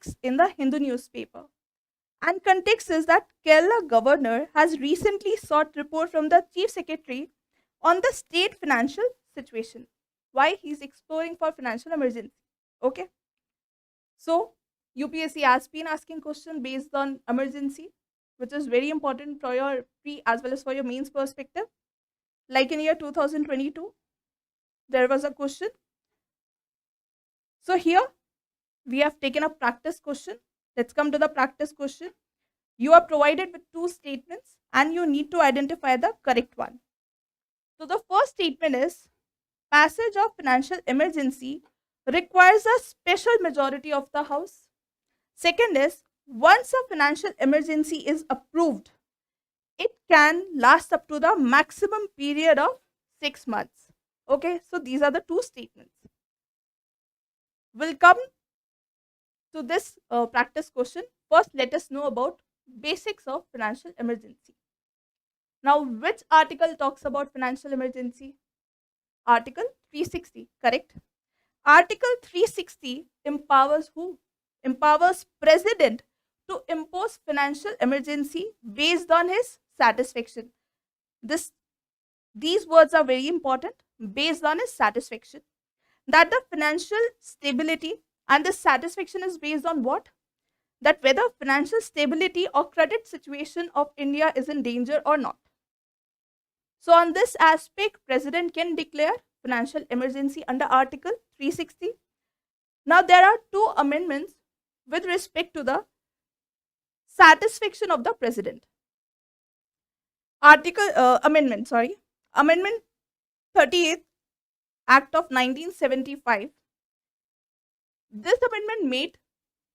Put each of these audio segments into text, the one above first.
articles in the Hindu newspaper. And context is that Kerala governor has recently sought report from the chief secretary on the state financial situation. Why he's exploring for financial emergency. Okay. So UPSC has been asking question based on emergency, which is very important for your pre as well as for your mains perspective. Like in year 2022, there was a question. So here we have taken a practice question. Let's come to the practice question. You are provided with two statements and you need to identify the correct one. So the first statement is passage of financial emergency requires a special majority of the house. Second is once a financial emergency is approved, it can last up to the maximum period of 6 months. Okay, so these are the two statements. We'll come to this practice question. First, let us know about basics of financial emergency. Now, which article talks about financial emergency? Article 360, correct? Article 360 empowers who? Empowers president to impose financial emergency based on his satisfaction. These words are very important. Based on his satisfaction. That the financial stability and the satisfaction is based on what? That whether financial stability or credit situation of India is in danger or not. So on this aspect, President can declare financial emergency under Article 360. Now there are two amendments with respect to the satisfaction of the President. Amendment 38 Act of 1975. This amendment made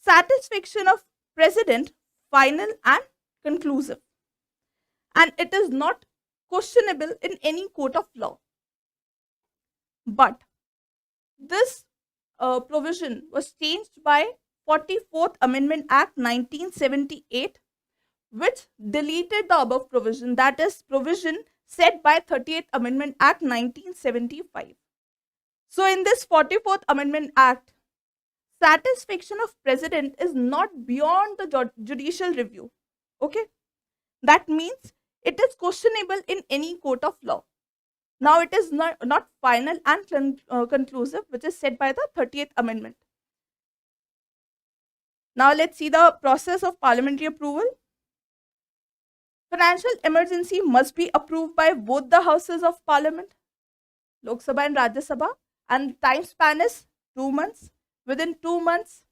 satisfaction of President final and conclusive, and it is not questionable in any court of law. But this provision was changed by 44th Amendment Act 1978, which deleted the above provision, that is provision set by 38th Amendment Act 1975. So in this 44th Amendment Act, satisfaction of president is not beyond the judicial review. Okay, that means it is questionable in any court of law. Now it is not final and conclusive, which is said by the 30th Amendment. Now let's see the process of parliamentary approval. Financial emergency must be approved by both the houses of parliament, Lok Sabha and Rajya Sabha, and time span is 2 months. Within 2 months,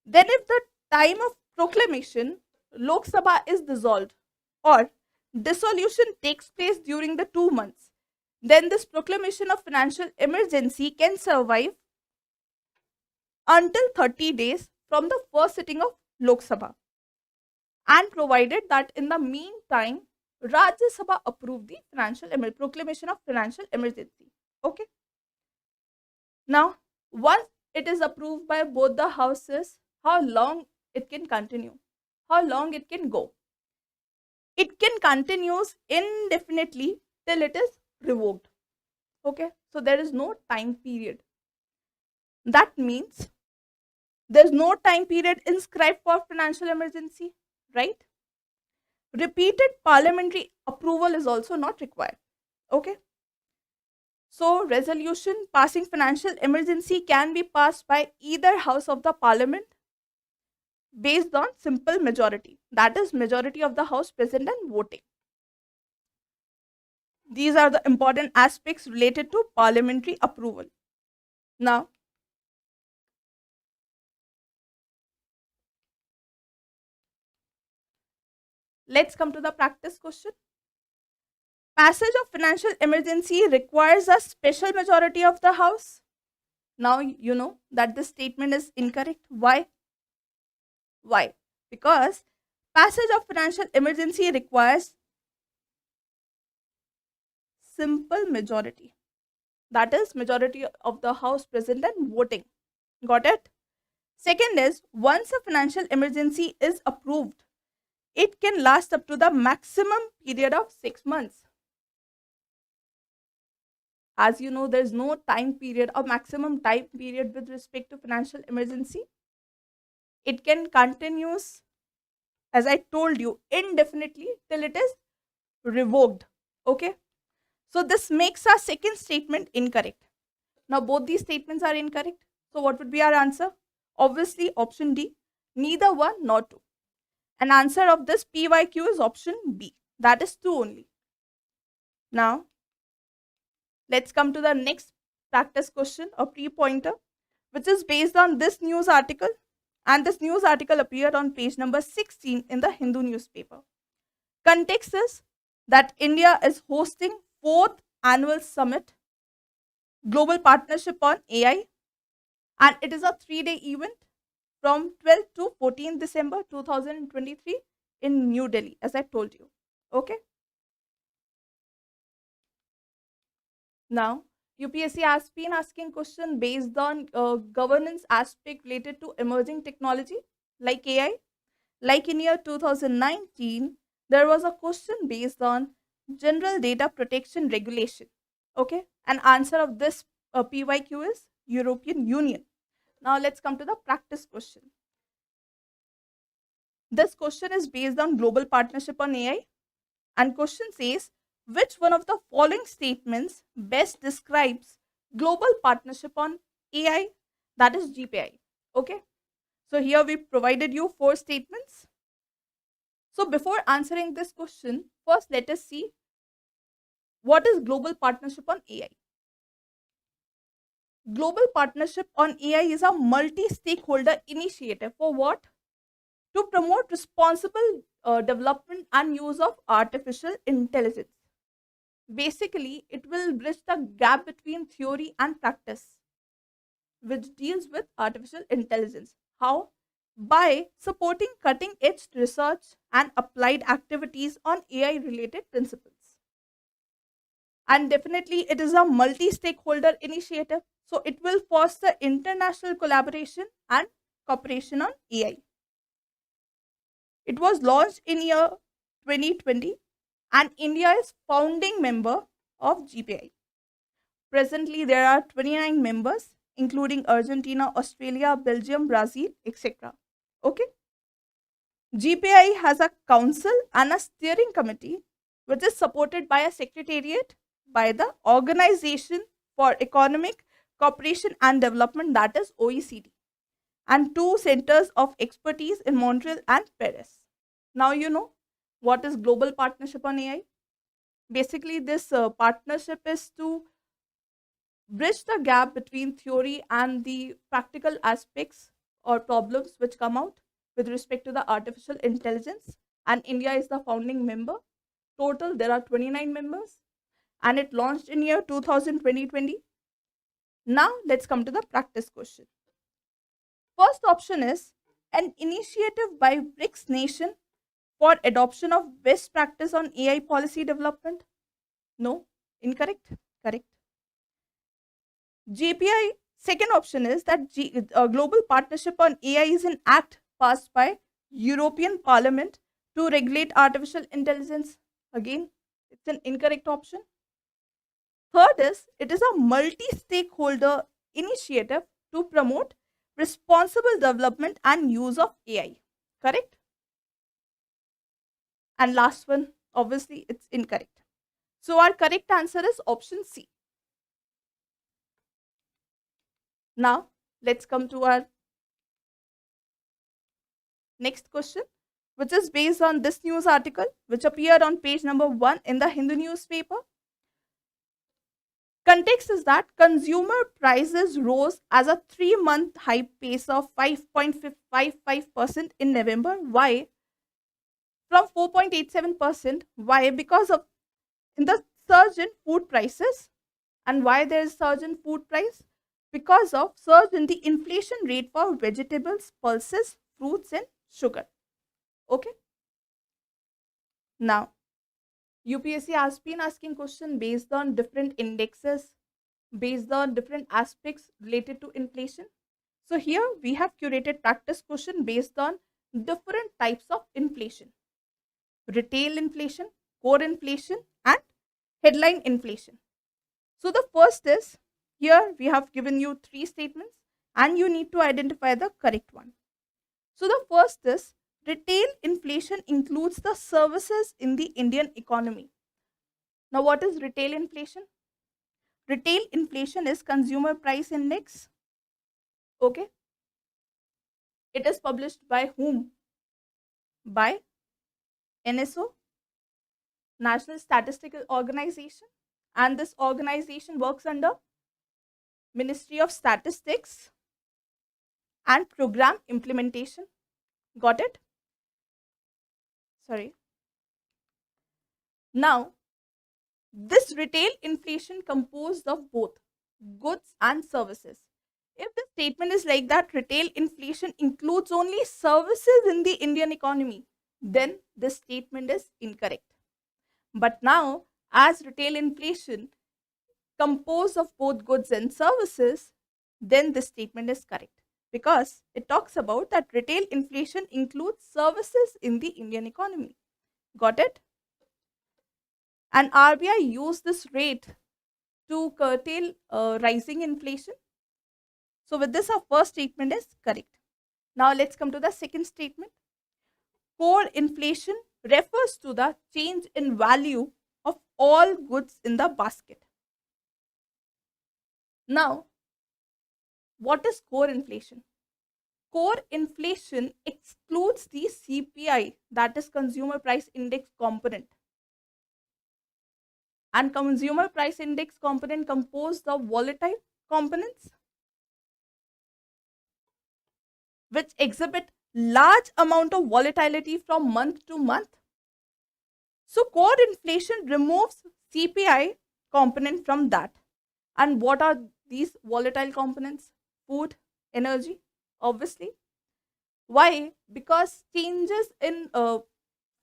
then if the time of proclamation, Lok Sabha is dissolved or dissolution takes place during the 2 months, then this proclamation of financial emergency can survive until 30 days from the first sitting of Lok Sabha, and provided that in the meantime Rajya Sabha approved the proclamation of financial emergency. Okay. Now, once it is approved by both the houses, how long it can continue? How long it can go? It can continue indefinitely till it is revoked. Okay, so there is no time period. That means there is no time period inscribed for financial emergency, right? Repeated parliamentary approval is also not required. Okay. So, resolution passing financial emergency can be passed by either house of the parliament based on simple majority, that is majority of the house present and voting. These are the important aspects related to parliamentary approval. Now, let's come to the practice question. Passage of financial emergency requires a special majority of the house. Now you know that this statement is incorrect. Why? Why? Because passage of financial emergency requires simple majority. That is majority of the house present and voting. Got it? Second is once a financial emergency is approved, it can last up to the maximum period of 6 months. As you know, there is no time period or maximum time period with respect to financial emergency. It can continues, as I told you, indefinitely till it is revoked. Okay. So this makes our second statement incorrect. Now both these statements are incorrect. So what would be our answer? Obviously option D, neither one nor two. And answer of this PYQ is option B. That is 2 only. Now let's come to the next practice question or pre-pointer, which is based on this news article. And this news article appeared on page number 16 in the Hindu newspaper. Context is that India is hosting 4th annual summit, Global Partnership on AI, and it is a 3-day event from 12th to 14th December 2023 in New Delhi, as I told you. Okay. Now, UPSC has been asking question based on governance aspect related to emerging technology like AI. Like in year 2019, there was a question based on General Data Protection Regulation. Okay, and answer of this PYQ is European Union. Now let's come to the practice question. This question is based on global partnership on AI, and question says which one of the following statements best describes global partnership on AI, that is GPI. Okay, so here we provided you 4 statements. So before answering this question, first let us see what is global partnership on AI. Global partnership on AI is a multi-stakeholder initiative for what? To promote responsible development and use of artificial intelligence. Basically, it will bridge the gap between theory and practice, which deals with artificial intelligence. How? By supporting cutting edge research and applied activities on AI related principles. And definitely, it is a multi stakeholder initiative. So, it will foster international collaboration and cooperation on AI. It was launched in year 2020 and India is founding member of GPI. Presently, there are 29 members, including Argentina, Australia, Belgium, Brazil, etc. Okay. GPI has a council and a steering committee, which is supported by a secretariat by the Organization for Economic Cooperation and Development, that is OECD, and 2 centers of expertise in Montreal and Paris. Now you know what is global partnership on AI. Basically, this partnership is to bridge the gap between theory and the practical aspects or problems which come out with respect to the artificial intelligence. And India is the founding member. Total, there are 29 members, and it launched in year 2020. Now, let's come to the practice question. First option is an initiative by BRICS nation for adoption of best practice on AI policy development. No, incorrect. Correct. GPI, second option is that global partnership on AI is an act passed by European Parliament to regulate artificial intelligence. Again, it's an incorrect option. Third is it is a multi-stakeholder initiative to promote responsible development and use of AI. Correct? And last one, obviously, it's incorrect. So our correct answer is option C. Now, let's come to our next question, which is based on this news article, which appeared on page number 1 in the Hindu newspaper. Context is that consumer prices rose as a 3-month high pace of 5.55% in November. Why? From 4.87%. Why? Because of in the surge in food prices. And why there is surge in food price? Because of surge in the inflation rate for vegetables, pulses, fruits and sugar. Okay. Now, UPSC has been asking question based on different indexes, based on different aspects related to inflation. So here we have curated practice question based on different types of inflation: retail inflation, core inflation and headline inflation. So the first is, here we have given you 3 statements and you need to identify the correct one. So the first is retail inflation includes the services in the Indian economy. Now, what is retail inflation? Retail inflation is consumer price index. Okay. It is published by whom? By NSO, National Statistical Organization. And this organization works under Ministry of Statistics and Program Implementation. Got it? Sorry. Now, this retail inflation composed of both goods and services. If the statement is like that, retail inflation includes only services in the Indian economy, then this statement is incorrect. But now, as retail inflation composed of both goods and services, then this statement is correct because it talks about that retail inflation includes services in the Indian economy. Got it? And RBI used this rate to curtail rising inflation. So with this, our first statement is correct. Now let's come to the second statement. Core inflation refers to the change in value of all goods in the basket. Now, what is core inflation? Core inflation excludes the CPI, that is Consumer Price Index component. And Consumer Price Index component composed of volatile components which exhibit large amount of volatility from month to month. So core inflation removes CPI component from that. And what are these volatile components? Food, energy, obviously. Why? Because changes in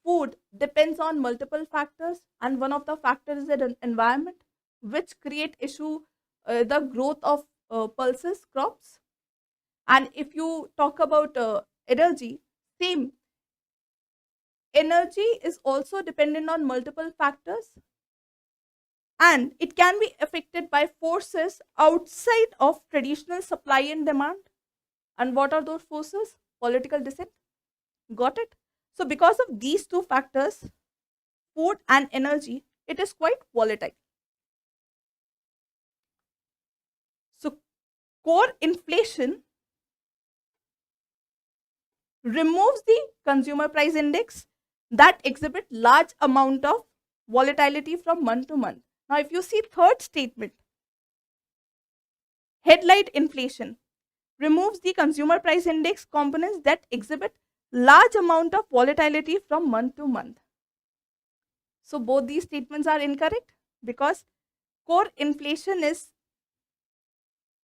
food depends on multiple factors, and one of the factors is the environment, which create issue the growth of pulses crops. And if you talk about energy, same. Energy is also dependent on multiple factors and it can be affected by forces outside of traditional supply and demand. And what are those forces? Political dissent. Got it? So, because of these two factors, food and energy, it is quite volatile. So, core inflation removes the consumer price index that exhibit large amount of volatility from month to month. Now, if you see third statement, headline inflation removes the consumer price index components that exhibit large amount of volatility from month to month. So both these statements are incorrect because core inflation is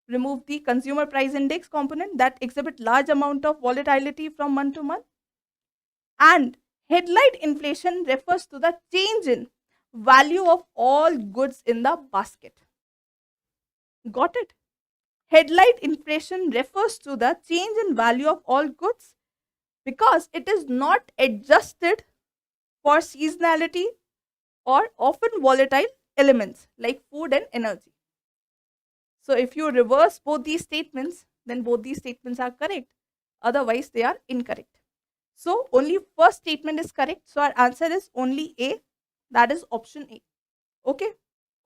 remove the consumer price index component that exhibit large amount of volatility from month to month, and headline inflation refers to the change in value of all goods in the basket. Got it? Headline inflation refers to the change in value of all goods because it is not adjusted for seasonality or often volatile elements like food and energy. So if you reverse both these statements, then both these statements are correct. Otherwise, they are incorrect. So only first statement is correct. So our answer is only A, that is option A. Okay,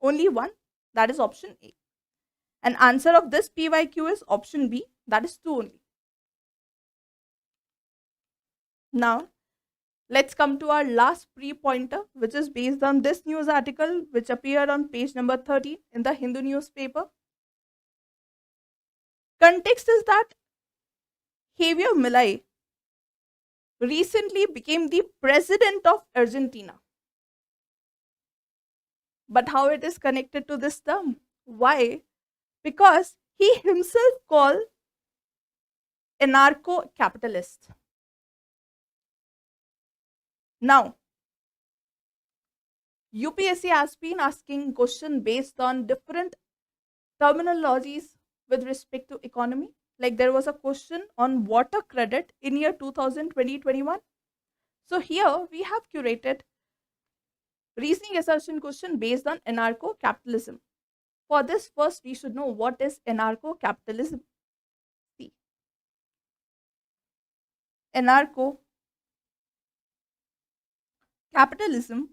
only one, that is option A. And answer of this PYQ is option B, that is 2 only. Now, let's come to our last pre-pointer, which is based on this news article, which appeared on page number 30 in the Hindu newspaper. Context is that Javier Milei recently became the president of Argentina. But how it is connected to this term? Why? Because he himself called anarcho-capitalist. Now, UPSC has been asking question based on different terminologies with respect to economy. Like there was a question on water credit in year 2020-21. So here we have curated reasoning assertion question based on anarcho-capitalism. For this, first we should know what is anarcho-capitalism. See, anarcho capitalism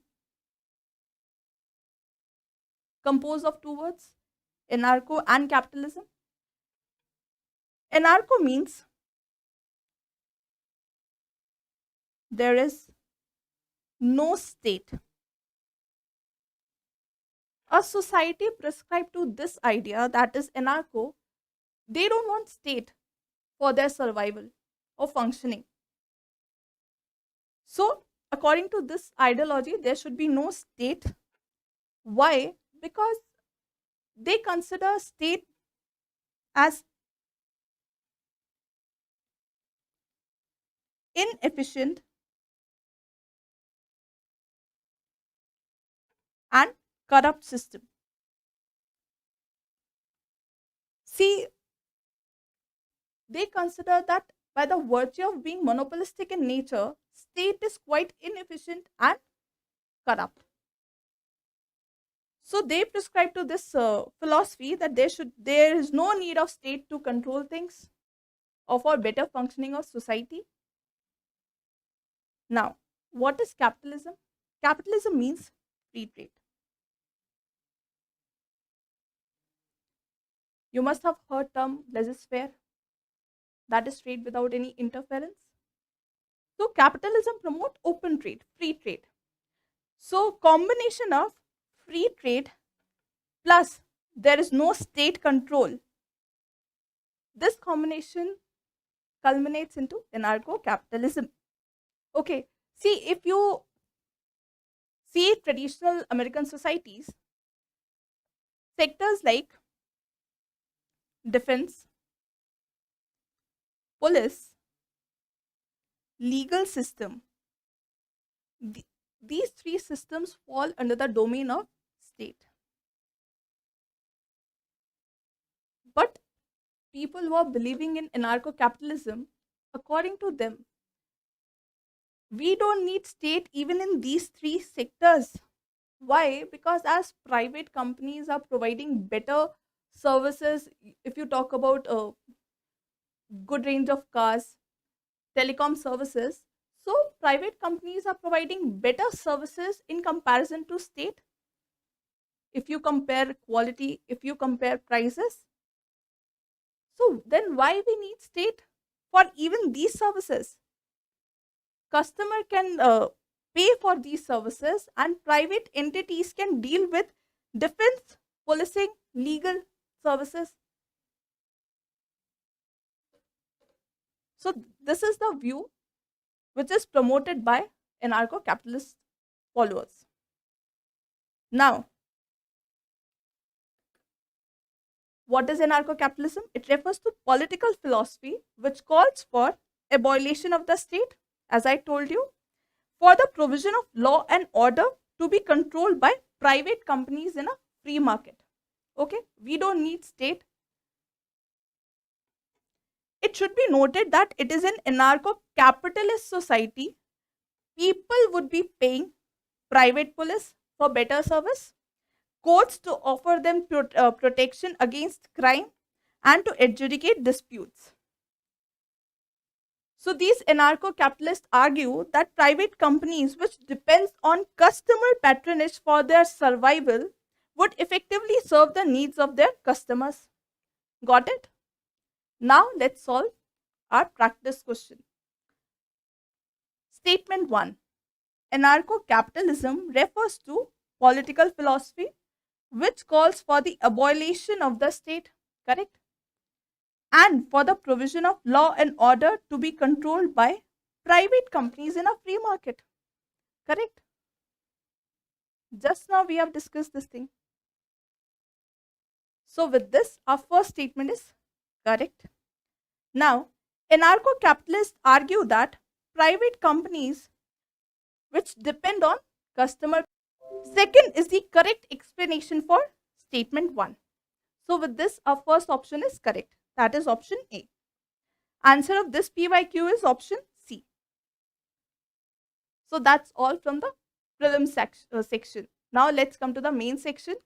composed of two words, anarcho and capitalism. Anarcho means there is no state. A society prescribed to this idea, that is anarcho, they don't want state for their survival or functioning. So, according to this ideology, there should be no state. Why? Because they consider state as inefficient and corrupt system. See, they consider that by the virtue of being monopolistic in nature, state is quite inefficient and corrupt. So they prescribe to this philosophy that there is no need of state to control things or for better functioning of society. Now, what is capitalism? Capitalism means free trade. You must have heard term laissez-faire, that is trade without any interference. So capitalism promote open trade, free trade. So combination of free trade plus there is no state control. This combination culminates into anarcho-capitalism. Okay, see, if you see traditional American societies, sectors like defense, police, legal system, these three systems fall under the domain of state. But people who are believing in anarcho-capitalism, according to them, we don't need state even in these three sectors. Why? Because as private companies are providing better services, if you talk about a good range of cars, telecom services, so private companies are providing better services in comparison to state. If you compare quality, if you compare prices, so then why we need state for even these services? Customer can pay for these services and private entities can deal with defense, policing, legal services. So this is the view which is promoted by anarcho-capitalist followers. Now, what is anarcho-capitalism? It refers to political philosophy which calls for abolition of the state, as I told you, for the provision of law and order to be controlled by private companies in a free market. Okay, we don't need state. It should be noted that it is an anarcho-capitalist society. People would be paying private police for better service, courts to offer them protection against crime, and to adjudicate disputes. So these anarcho-capitalists argue that private companies which depends on customer patronage for their survival would effectively serve the needs of their customers. Got it? Now let's solve our practice question. Statement 1. Anarcho-capitalism refers to political philosophy which calls for the abolition of the state, correct? And for the provision of law and order to be controlled by private companies in a free market, correct? Just now we have discussed this thing. So with this, our first statement is correct. Now, anarcho-capitalists argue that private companies which depend on customer. Second is the correct explanation for statement 1. So with this, our first option is correct. That is option A. Answer of this PYQ is option C. So that's all from the prelim section. Now let's come to the main section.